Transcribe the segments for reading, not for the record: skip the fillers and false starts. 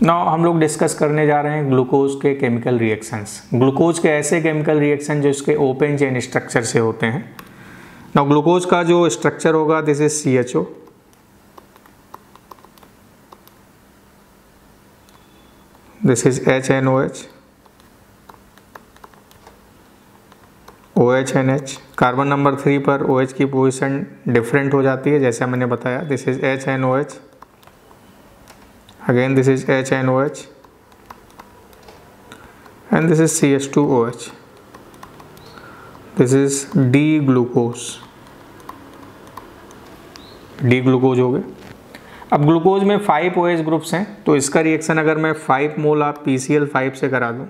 Now हम लोग discuss करने जा रहे हैं ग्लूकोज के केमिकल रिएक्शंस। ग्लूकोज के ऐसे केमिकल रिएक्शन जो इसके ओपन चेन स्ट्रक्चर से होते हैं। नाउ ग्लूकोज का जो स्ट्रक्चर होगा this is CHO, this is HNOH, OH-NH। Carbon number 3 पर OH की पोजीशन डिफरेंट हो जाती है जैसे मैंने बताया। This is HNOH, again this is HNOH and this is CH2OH. this is D-glucose, D-glucose हो गए। अब ग्लूकोज में 5 OH ग्रुप्स हैं, तो इसका रिएक्शन अगर मैं 5 मोल आप PCl5 से करा दूं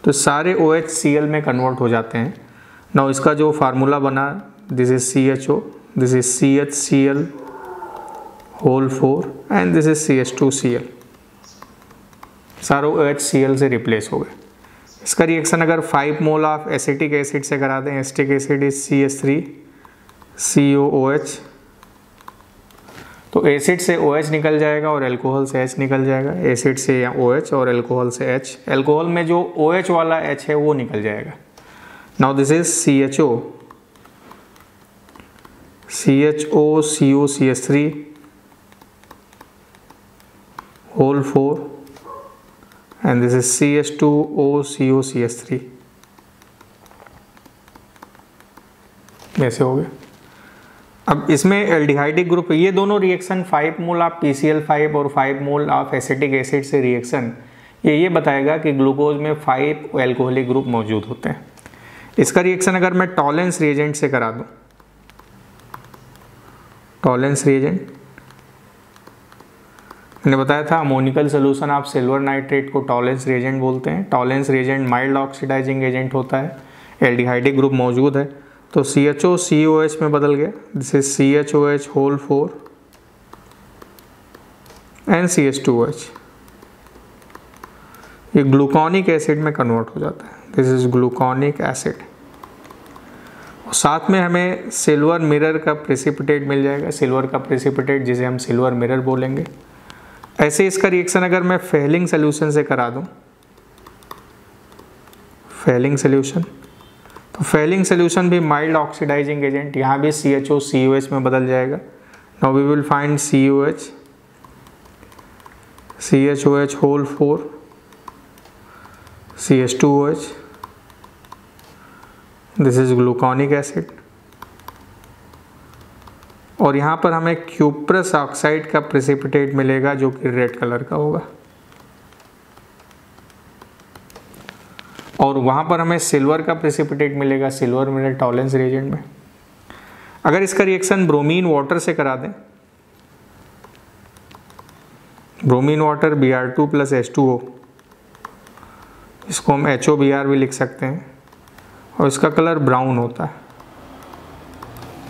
तो सारे OH Cl में कन्वर्ट हो जाते हैं। नाउ इसका जो फार्मूला बना this is CHO, this is CHCl whole 4 and this is CH2Cl, सारों HCl से रिप्लेस हो गए। इसका रिएक्शन अगर 5 मोल ऑफ एसिटिक एसिड से करा दें, एसिटिक एसिड इज CH3COOH, तो एसिड से OH निकल जाएगा और अल्कोहल से H निकल जाएगा। एसिड से या OH और अल्कोहल से H, अल्कोहल में जो OH वाला H है वो निकल जाएगा। Now this is CHO, CHO whole 4 and this is CH2OCOCH3। ऐसे हो गए। अब इसमें एल्डिहाइडिक ग्रुप, ये दोनों रिएक्शन 5 मोल ऑफ PCl5 और 5 मोल ऑफ एसिटिक एसिड से रिएक्शन ये बताएगा कि ग्लूकोज में 5 एल्कोहलिक ग्रुप मौजूद होते हैं। इसका रिएक्शन अगर मैं टॉलेंस रिएजेंट से करा दूं, टॉलेंस रिएजेंट मैंने बताया था ammoniacal solution of silver nitrate को टॉलेंस रिएजेंट बोलते हैं। Tollens reagent mild oxidizing agent होता है, एल्डिहाइडिक ग्रुप मौजूद है, तो CHO COH में बदल गया। This is CHOH whole 4 and CH2OH, ये ग्लूकोनिक एसिड में कन्वर्ट हो जाता है। This is gluconic acid. और साथ में हमें सिल्वर मिरर का प्रेसिपिटेट मिल जाएगा, सिल्वर का प्रेसिपिटेट जिसे हम सिल्वर मिरर बोलेंगे। ऐसे इसका रिएक्शन अगर मैं फेलिंग सोल्यूशन से करा दूं, फेलिंग सोल्यूशन, तो फेलिंग सोल्यूशन भी माइल्ड ऑक्सीडाइजिंग एजेंट, यहाँ भी CHO COH में बदल जाएगा। Now we will find COH, CHOH whole 4, CH2OH, this is gluconic acid. और यहाँ पर हमें क्यूप्रस ऑक्साइड का प्रेसिपिटेट मिलेगा जो कि रेड कलर का होगा, और वहाँ पर हमें सिल्वर का प्रेसिपिटेट मिलेगा, सिल्वर मिनरल टॉलेंस रिएजेंट में। अगर इसका रिएक्शन ब्रोमीन वाटर से करा दें, ब्रोमीन वाटर Br2 + H2O, इसको हम HOBr भी लिख सकते हैं, और इसका कलर ब्राउन होता है,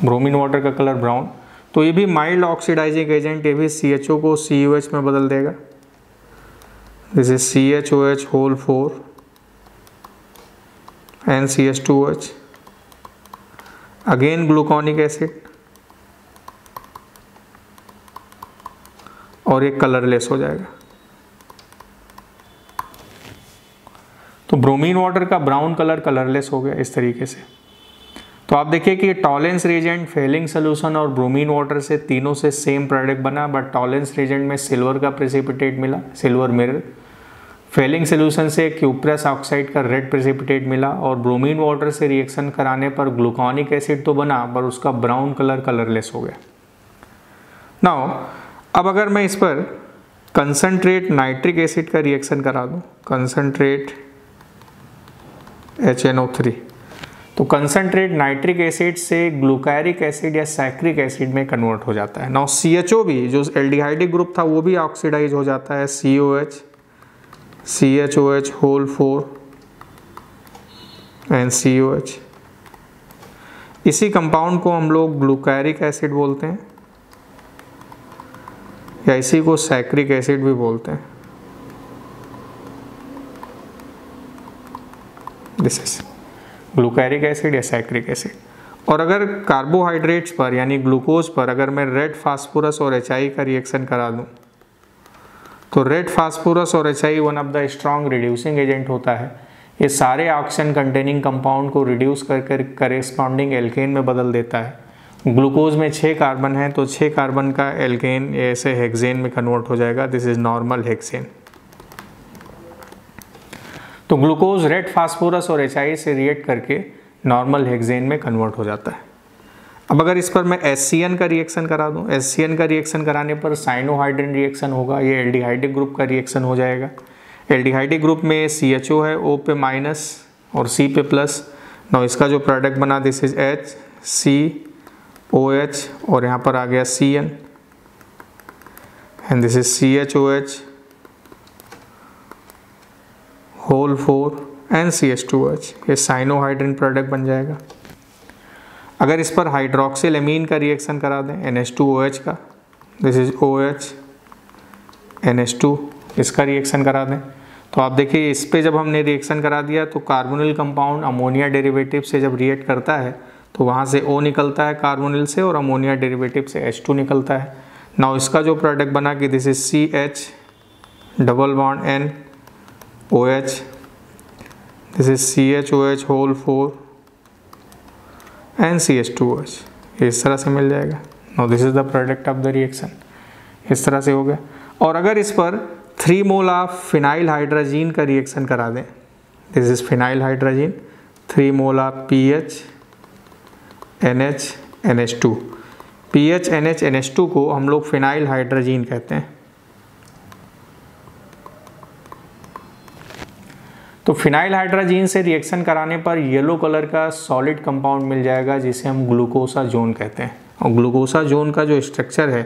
ब्रोमीन वाटर का कलर ब्राउन। तो ये भी माइल्ड ऑक्सीडाइजिंग एजेंट, ये भी CHO को COH में बदल देगा। This is CHOH whole 4 and CH2OH, again gluconic acid, और ये कलरलेस हो जाएगा। तो ब्रोमीन वाटर का ब्राउन कलर कलरलेस हो गया इस तरीके से। तो आप देखिए कि टॉलेंस रिएजेंट, फेलिंग सोल्यूशन और ब्रोमीन वाटर से तीनों से सेम प्रोडक्ट बना, बट टॉलेंस रिएजेंट में सिल्वर का प्रेसिपिटेट मिला, सिल्वर मिरर। फेलिंग सोल्यूशन से क्यूप्रस ऑक्साइड का रेड प्रेसिपिटेट मिला, और ब्रोमीन वाटर से रिएक्शन कराने पर ग्लूकोनिक एसिड तो बना पर उसका ब्राउन कलर कलरलेस हो गया। नाउ अब अगर मैं इस पर कंसंट्रेट नाइट्रिक एसिड का रिएक्शन करा दूं, कंसंट्रेट HNO3, तो कंसंट्रेट नाइट्रिक एसिड से ग्लूकारिक एसिड या सैक्रिक एसिड में कन्वर्ट हो जाता है। नाउ CHO भी जो एल्डिहाइडिक ग्रुप था वो भी ऑक्सीडाइज हो जाता है, COH CHOH whole 4 and COH। इसी कंपाउंड को हम लोग ग्लूकारिक एसिड बोलते हैं, या इसी को सैक्रिक एसिड भी बोलते हैं। दिस इज ग्लूकारिक एसिड या सैक्रिक एसिड। और अगर कार्बोहाइड्रेट्स पर यानी ग्लूकोज पर अगर मैं रेड फास्फोरस और HI का रिएक्शन करा दूं, तो रेड फास्फोरस और HI one of the strong reducing agent होता है। ये सारे ऑक्सीजन कंटेनिंग कंपाउंड को रिड्यूस कर करेस्पॉन्डिंग एल्केन में बदल देता है। ग्लूकोज में 6 कार्बन है, तो 6 कार्बन का एल्केन ऐसे हेक्सेन में कन्वर्ट हो जाएगा। This is normal hexane. तो ग्लूकोज रेड फास्फोरस और HI से रिएक्ट करके नॉर्मल हेक्सेन में कन्वर्ट हो जाता है। अब अगर इस पर मैं HCN का रिएक्शन करा दूं, HCN का रिएक्शन कराने पर साइनोहाइड्रिन रिएक्शन होगा, ये एल्डिहाइडिक ग्रुप का रिएक्शन हो जाएगा। एल्डिहाइडिक ग्रुप में CHO है, O पे माइनस और C पे प्लस। ना इसका जो प्रोडक्ट बना दिस इज HCOH और यहाँ पर आ गया CN and this is CHOH whole 4 and CH2OH, ये साइनोहाइड्रिन प्रोडक्ट बन जाएगा। अगर इस पर हाइड्रोक्सिल एमीन का रिएक्शन करा दें NH2OH का, दिस इज OH NH2, इसका रिएक्शन करा दें, तो आप देखिए इस पे जब हमने रिएक्शन करा दिया तो कार्बोनिल कंपाउंड अमोनिया डेरिवेटिव से जब रिएक्ट करता है तो वहाँ से O निकलता है कार्बोनिल से और अमोनिया डेरिवेटिव से H2 निकलता है। नाउ इसका जो प्रोडक्ट बना कि this is CH double bond N OH, this is CHOH whole 4 and CH2OH, इस तरह से मिल जाएगा। Now this is the product of the reaction, इस तरह से हो गया। और अगर इस पर 3 मोल ऑफ फिनाइल हाइड्रोजीन का रिएक्शन करा दें, this is phenyl hydrazine, 3 mole of PH NH NH2, PH NH NH2 को हम लोग फिनाइल हाइड्रोजीन कहते हैं। तो फिनाइल हाइड्रोजीन से रिएक्शन कराने पर येलो कलर का सॉलिड कंपाउंड मिल जाएगा जिसे हम ग्लूकोसाजोन कहते हैं। और ग्लूकोसाजोन का जो स्ट्रक्चर है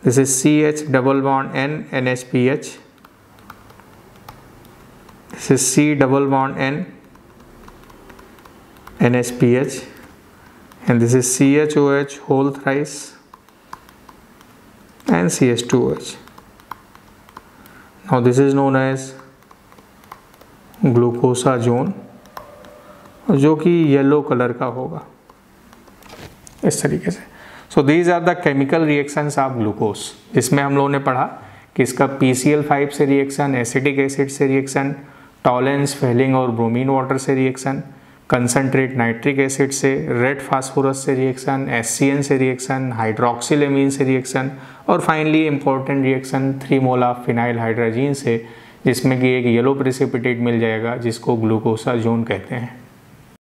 this is CH double bond N NHPH, this is C double bond N NHPH and this is CHOH whole thrice and CH2OH. Now this is known as glucosazone, जो कि येलो कलर का होगा इस तरीके से। So these are the chemical reactions of glucose, जिसमें हम लोगों ने पढ़ा कि इसका PCl5 से रिएक्शन, एसिटिक एसिड से रिएक्शन, टॉलेंस फेलिंग और ब्रोमीन वाटर से रिएक्शन, कंसनट्रेट नाइट्रिक एसिड से, रेड फास्फोरस से रिएक्शन, HCN से रिएक्शन, हाइड्रोक्सिल एमीन से रिएक्शन और finally important reaction 3 mole of phenyl hydrazine से, जिसमें कि एक येलो प्रेसिपिटेट मिल जाएगा जिसको ग्लूकोसाजोन कहते हैं।